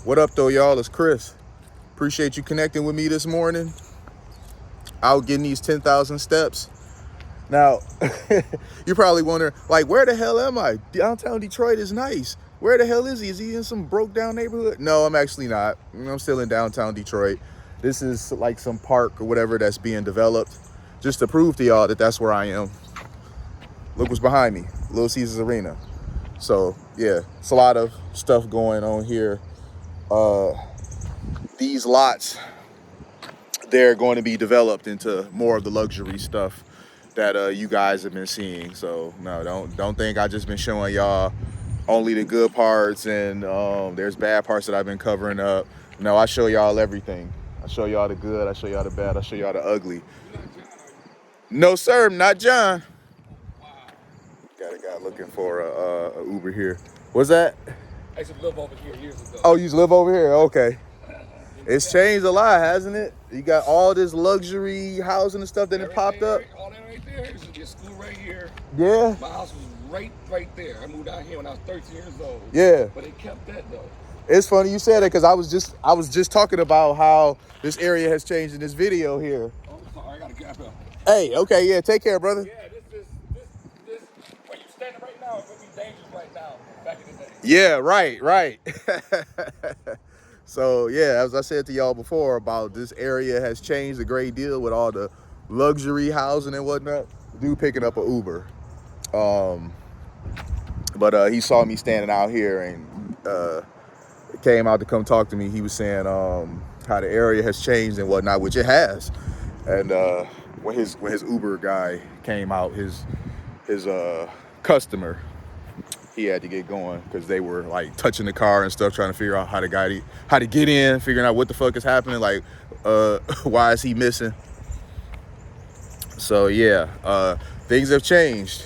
What up, though, y'all? It's Chris. Appreciate you connecting with me this morning. Out getting these 10,000 steps. Now, you're probably wondering, like, where the hell am I? Downtown Detroit is nice. Where the hell is he? Is he in some broke down neighborhood? No, I'm actually not. I'm still in downtown Detroit. This is like some park or whatever that's being developed, just to prove to y'all that that's where I am. Look what's behind me, Little Caesars Arena. So yeah, it's a lot of stuff going on here. These lots, they're going to be developed into more of the luxury stuff that you guys have been seeing. So no, don't think I just been showing y'all only the good parts and there's bad parts that I've been covering up. No, I show y'all everything. I show y'all the good, I show y'all the bad, I show y'all the ugly. No sir, I'm not John. Got a guy looking for a Uber here. What's that? I used to live over here years ago. Oh, you used to live over here? Okay. It's changed a lot, hasn't it? You got all this luxury housing and stuff that it popped up. All that right there. This is your school right here. Yeah. My house was right there. I moved out here when I was 13 years old. Yeah. But they kept that though. It's funny you said that because I was just talking about how this area has changed in this video here. Oh, sorry, I gotta gap up. Hey, okay, yeah, take care, brother. Yeah, this where you standing right now, it would be dangerous right now, back in the day. Yeah, right. So yeah, as I said to y'all before about this area has changed a great deal with all the luxury housing and whatnot. Dude picking up an Uber. But he saw me standing out here and came out to come talk to me. He was saying how the area has changed and whatnot, which it has. And when his Uber guy came out, his customer, he had to get going because they were like touching the car and stuff, trying to figure out how to get in, figuring out what the fuck is happening, like why is he missing. So yeah, things have changed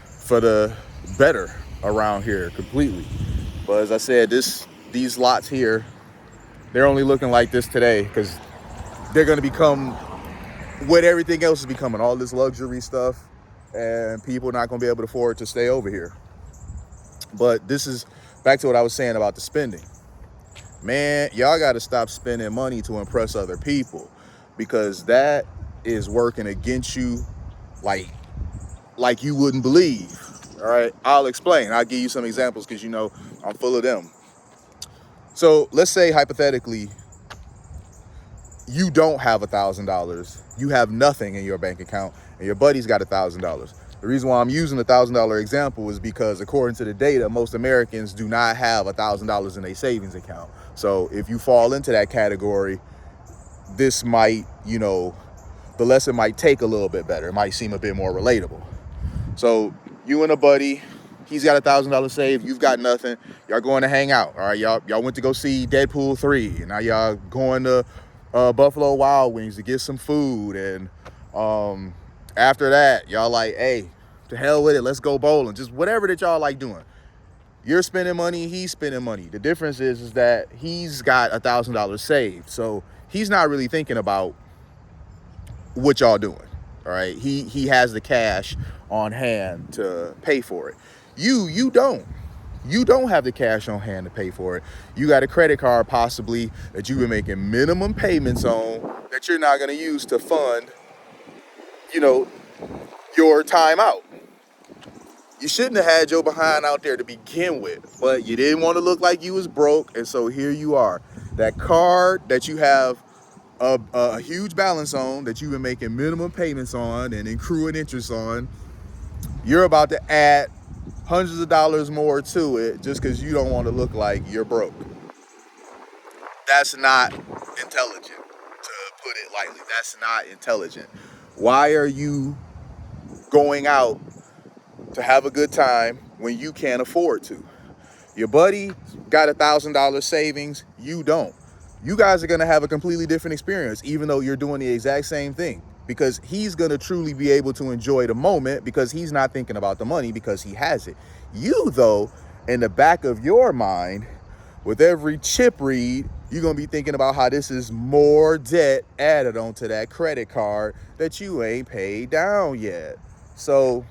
for the better around here completely. But as I said, these lots here, they're only looking like this today because they're going to become what everything else is becoming, all this luxury stuff, and people are not going to be able to afford to stay over here. But this is back to what I was saying about the spending. Man, y'all got to stop spending money to impress other people because that is working against you like you wouldn't believe. All right, I'll explain. I'll give you some examples because you know I'm full of them. So let's say hypothetically, you don't have $1,000. You have nothing in your bank account and your buddy's got $1,000. The reason why I'm using the $1,000 example is because according to the data, most Americans do not have $1,000 in a savings account. So if you fall into that category, this might, the lesson might take a little bit better. It might seem a bit more relatable. So you and a buddy, he's got $1,000 saved, you've got nothing. Y'all going to hang out. All right, y'all went to go see Deadpool 3. And now y'all going to Buffalo Wild Wings to get some food. And after that, y'all like, hey, to hell with it, let's go bowling. Just whatever that y'all like doing. You're spending money, he's spending money. The difference is that he's got $1,000 saved. So he's not really thinking about what y'all doing. All right. He has the cash on hand to pay for it. You don't. You don't have the cash on hand to pay for it. You got a credit card possibly that you've been making minimum payments on that you're not going to use to fund, your time out. You shouldn't have had your behind out there to begin with, but you didn't want to look like you was broke, and so here you are. That card that you have a huge balance on, that you've been making minimum payments on and accruing interest on, you're about to add hundreds of dollars more to it just because you don't want to look like you're broke. That's not intelligent, to put it lightly. That's not intelligent. Why are you going out to have a good time when you can't afford to? Your buddy got $1,000 savings, you don't. You guys are going to have a completely different experience, even though you're doing the exact same thing, because he's going to truly be able to enjoy the moment because he's not thinking about the money because he has it. You, though, in the back of your mind, with every chip read, you're going to be thinking about how this is more debt added onto that credit card that you ain't paid down yet. So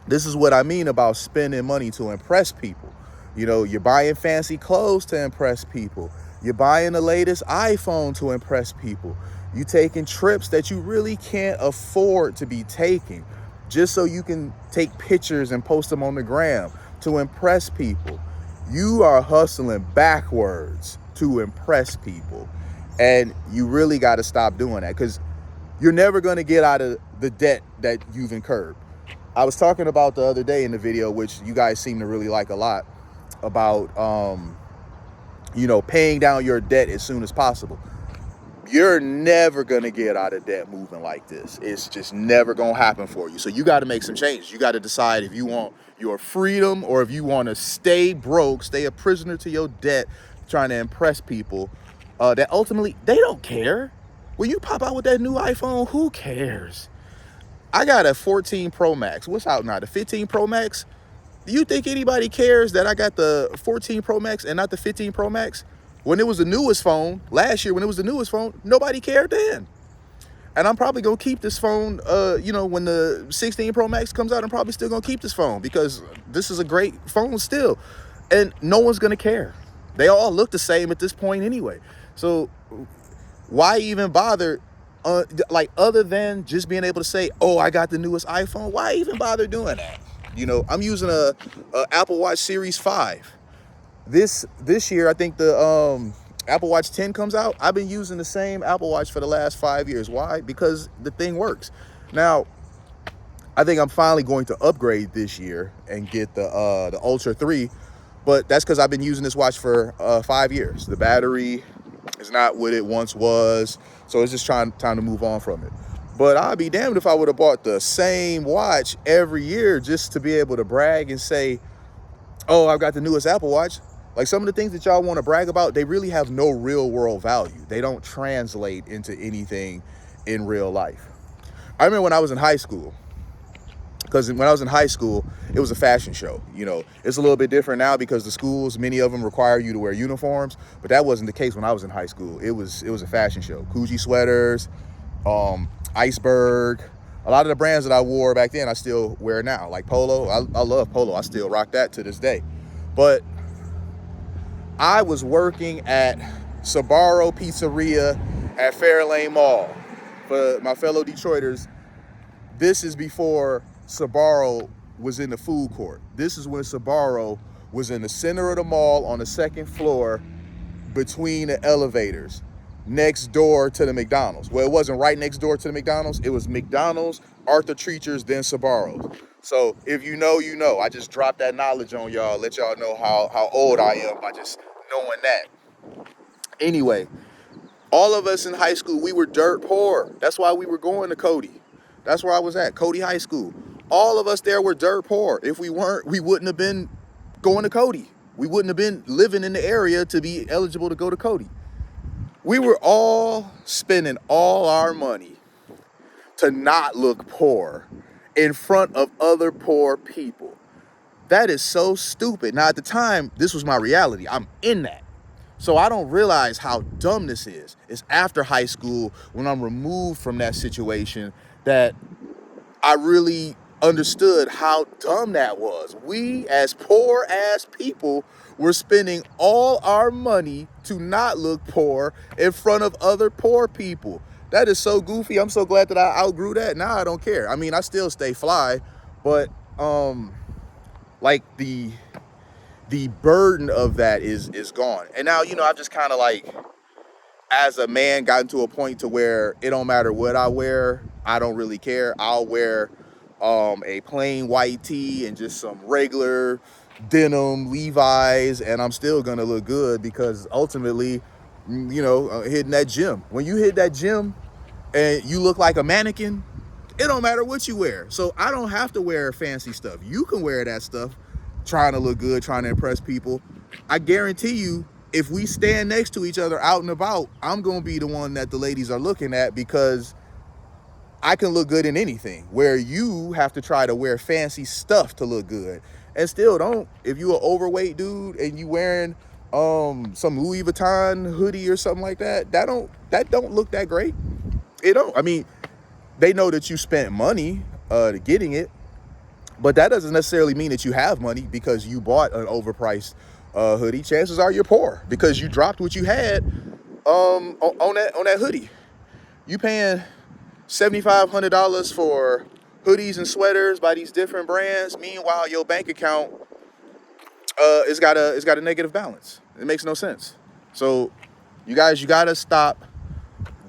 this is what I mean about spending money to impress people. You know, you're buying fancy clothes to impress people. You're buying the latest iPhone to impress people. You taking trips that you really can't afford to be taking just so you can take pictures and post them on the gram to impress people. You are hustling backwards to impress people. And you really got to stop doing that, because you're never going to get out of the debt that you've incurred. I was talking about the other day in the video, which you guys seem to really like a lot, about you know, paying down your debt as soon as possible. You're never gonna get out of debt moving like this. It's just never gonna happen for you. So you got to make some changes. You got to decide if you want your freedom or if you want to stay broke, stay a prisoner to your debt, trying to impress people that ultimately they don't care. When you pop out with that new iPhone, who cares? I got a 14 Pro Max. What's out now? The 15 Pro Max? Do you think anybody cares that I got the 14 Pro Max and not the 15 Pro Max? When it was the newest phone, last year when it was the newest phone, nobody cared then. And I'm probably going to keep this phone, you know, when the 16 Pro Max comes out, I'm probably still going to keep this phone because this is a great phone still. And no one's going to care. They all look the same at this point anyway. So why even bother, like, other than just being able to say, oh, I got the newest iPhone? Why even bother doing that? You know, I'm using a Apple Watch Series 5. This year, I think the Apple Watch 10 comes out. I've been using the same Apple Watch for the last 5 years. Why? Because the thing works. Now, I think I'm finally going to upgrade this year and get the Ultra 3, but that's because I've been using this watch for 5 years. The battery is not what it once was, so it's just time to move on from it. But I'd be damned if I would have bought the same watch every year just to be able to brag and say, oh, I've got the newest Apple Watch. Like, some of the things that y'all want to brag about, they really have no real world value. They don't translate into anything in real life. I remember when I was in high school, because when I was in high school, it was a fashion show. You know, it's a little bit different now because the schools, many of them require you to wear uniforms, but that wasn't the case when I was in high school. It was a fashion show. Coogee sweaters, Iceberg, a lot of the brands that I wore back then, I still wear now. Like Polo, I love Polo. I still rock that to this day. But I was working at Sbarro Pizzeria at Fairlane Mall. For my fellow Detroiters, this is before Sbarro was in the food court. This is when Sbarro was in the center of the mall on the second floor between the elevators, next door to the McDonald's. Well, it wasn't right next door to the McDonald's. It was McDonald's, Arthur Treacher's, then Sbarro's. So if you know, you know. I just dropped that knowledge on y'all, let y'all know how old I am by just knowing that. Anyway, all of us in high school, we were dirt poor. That's why we were going to Cody. That's where I was at, Cody High School. All of us there were dirt poor. If we weren't, we wouldn't have been going to Cody. We wouldn't have been living in the area to be eligible to go to Cody. We were all spending all our money to not look poor in front of other poor people. That is so stupid. Now, at the time, this was my reality. I'm in that. So I don't realize how dumb this is. It's after high school, when I'm removed from that situation, that I really understood how dumb that was. We, as poor ass people, were spending all our money to not look poor in front of other poor people. That is so goofy. I'm so glad that I outgrew that. Now I don't care. I mean, I still stay fly, but like the burden of that is gone. And now, you know, I've just kind of like, as a man, gotten to a point to where it don't matter what I wear. I don't really care. I'll wear a plain white tee and just some regular denim Levi's, and I'm still gonna look good because ultimately, you know, hitting that gym. When you hit that gym and you look like a mannequin, it don't matter what you wear. So I don't have to wear fancy stuff. You can wear that stuff trying to look good, trying to impress people. I guarantee you, if we stand next to each other out and about, I'm gonna be the one that the ladies are looking at because I can look good in anything, where you have to try to wear fancy stuff to look good. And still don't, if you an overweight dude and you wearing some Louis Vuitton hoodie or something like that, that don't look that great. It don't. I mean, they know that you spent money to getting it, But that doesn't necessarily mean that you have money because you bought an overpriced hoodie. Chances are you're poor because you dropped what you had on that hoodie. You paying $7,500 for hoodies and sweaters by these different brands. Meanwhile, your bank account it's got a negative balance. It makes no sense. So you guys, you gotta stop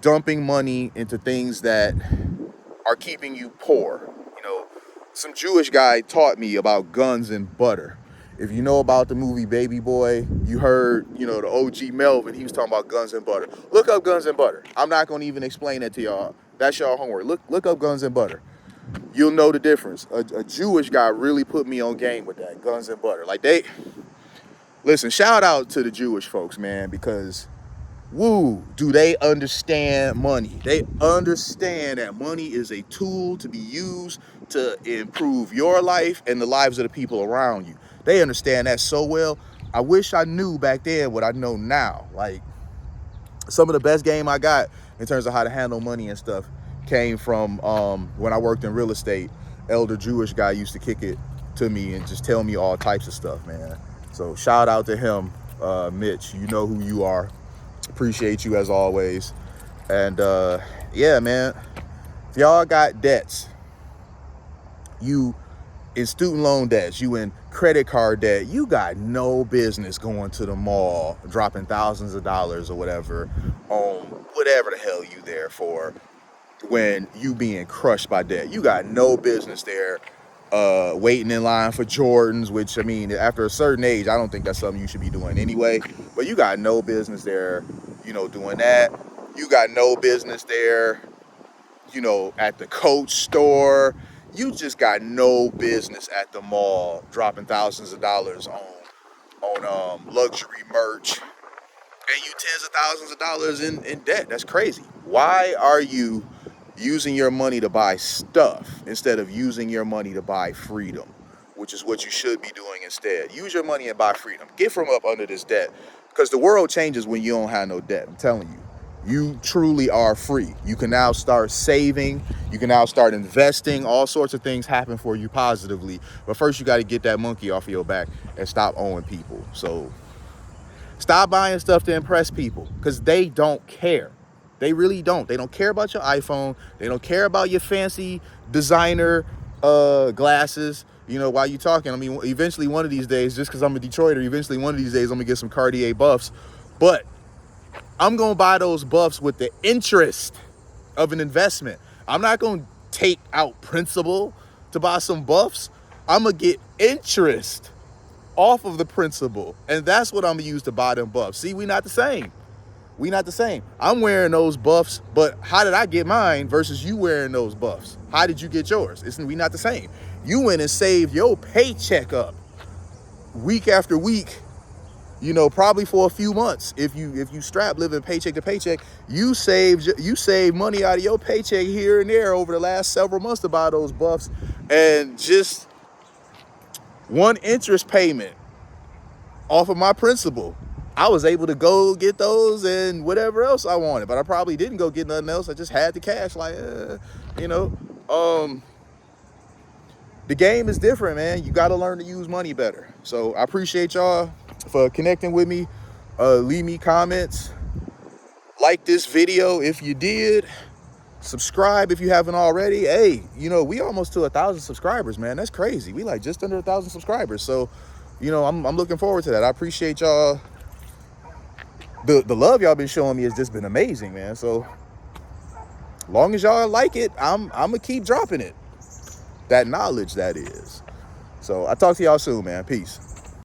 dumping money into things that are keeping you poor. You know, some Jewish guy taught me about guns and butter. If you know about the movie Baby Boy, you heard, you know, the OG Melvin, he was talking about guns and butter. Look up guns and butter. I'm not going to even explain that to y'all. That's y'all homework. Look up guns and butter. You'll know the difference. A Jewish guy really put me on game with that, guns and butter. Like listen, shout out to the Jewish folks, man, because woo, do they understand money. They understand that money is a tool to be used to improve your life and the lives of the people around you. They understand that so well. I wish I knew back then what I know now. Like, some of the best game I got in terms of how to handle money and stuff came from when I worked in real estate. Elder Jewish guy used to kick it to me and just tell me all types of stuff, man. So shout out to him, Mitch. You know who you are. Appreciate you as always. And yeah, man, if y'all got debts, you in student loan debts, you in credit card debt, you got no business going to the mall, dropping thousands of dollars or whatever on whatever the hell you there for when you being crushed by debt. You got no business there waiting in line for Jordans, which, I mean, after a certain age, I don't think that's something you should be doing anyway. But you got no business there, you know, doing that. You got no business there, you know, at the Coach store. You just got no business at the mall dropping thousands of dollars on luxury merch, and you tens of thousands of dollars in debt. That's crazy. Why are you using your money to buy stuff instead of using your money to buy freedom, which is what you should be doing instead? Use your money and buy freedom. Get from up under this debt, because the world changes when you don't have no debt. I'm telling you. You truly are free. You can now start saving. You can now start investing. All sorts of things happen for you positively. But first, you got to get that monkey off of your back and stop owing people. So stop buying stuff to impress people, because they don't care. They really don't. They don't care about your iPhone. They don't care about your fancy designer glasses. You know, while you're talking, I mean, eventually one of these days, just because I'm a Detroiter, eventually one of these days I'm going to get some Cartier buffs. But I'm going to buy those buffs with the interest of an investment. I'm not going to take out principal to buy some buffs. I'm going to get interest off of the principal. And that's what I'm going to use to buy them buffs. See, we not the same. We not the same. I'm wearing those buffs, but how did I get mine versus you wearing those buffs? How did you get yours? We not the same. You went and saved your paycheck up week after week, you know, probably for a few months. If you strap living paycheck to paycheck, you saved money out of your paycheck here and there over the last several months to buy those buffs. And just one interest payment off of my principal, I was able to go get those and whatever else I wanted. But I probably didn't go get nothing else. I just had the cash, like, you know. The game is different, man. You got to learn to use money better. So I appreciate y'all for connecting with me. Leave me comments. Like this video if you did. Subscribe if you haven't already. Hey, you know, we almost to 1,000 subscribers, man. That's crazy. We like just under 1,000 subscribers. So, you know, I'm looking forward to that. I appreciate y'all. The love y'all been showing me has just been amazing, man. So long as y'all like it, I'm gonna keep dropping it. That knowledge, that is. So I'll talk to y'all soon, man. Peace.